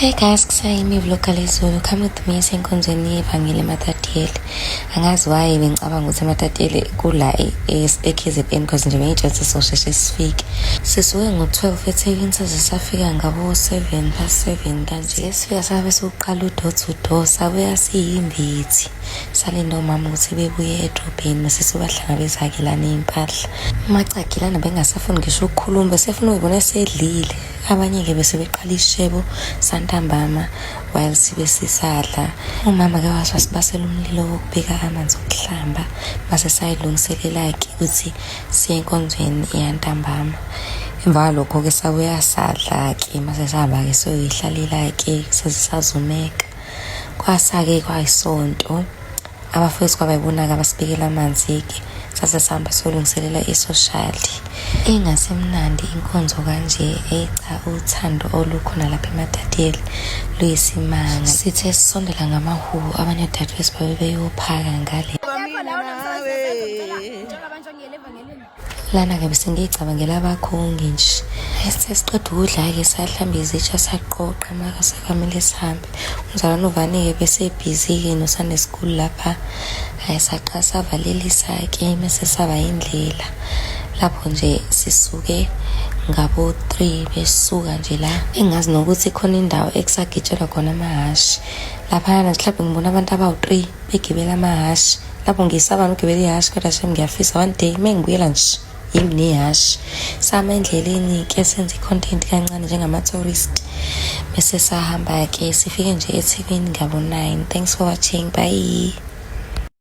Hey guys, kusayimi vlog lezulu. Come with me esenkonzweni yevangeli eMatatiele. Angazi why bengicabanga ukuthi eMatatiele kula e-KZN because nje bengijwayele sosheshe sifike. Sisuke ngo-12 eThekwini saze safika ngabo-7:07 kanje. Sifika sabe sokuqala u-door to door sabuya siyimbithi. Salinda umama ukuthi bebuye edrobheni mase sibahlangabeza-ke lana iy'mpahla. Amacagilana bengasafuni ngisho ukukhuluma besefuna ukuyibona esedlile. Abanye-ke bese beqala ishebo santambama while sibe sisadla. Umama-ke wasibasela umlilo wokubeka amanzi okuhlamba mase sayilungiselela-ke ukuthi siye enkonzweni yantambama. Emva kwalokho-ke sabuya sadla-ke mase sahamba-ke siyoyihlalela-ke sesisazumeka. Kwasa-ke kwayisonto abafowethu kwabayibona-ke abasibekela amanzi-ke sase sihamba siyolungiselela isoshali. Ingasemnandi inkonzo kanje echa uthando olukhona lapha eMatatiele luyisimanga. Sithe sisondela ngamahubo abanye dadewethu babe beyophaka ngale. Lana-ke bese ngiyicabangela abakhongi nje. Sithe siqeda ukudla-ke sahlamba izitsha saqoqa sekwamele sihambe. Umzalwane uvane-ke bese busy-ke nosane school lapha. Saqala savalelisa-ke mase saba yindlela. Lapho nje sisuke ngabo-3 besuka nje la engazi nokuthi khona indawo ekusagitshelwa khona amahashi. Laphayana mhlawumbe ngibona abantu abawu-3 begibela amahashi. Lapho ngisaba nokugibela ihashi kodwa shem ngiyafisa one day mengibuyela nje yimi nehashi. Sama endleleni-ke senza i-content kancane njengama-tourist. Bese sahamba-ke sifike nje eThekwini ngabo-9. Thanks for watching. Bye.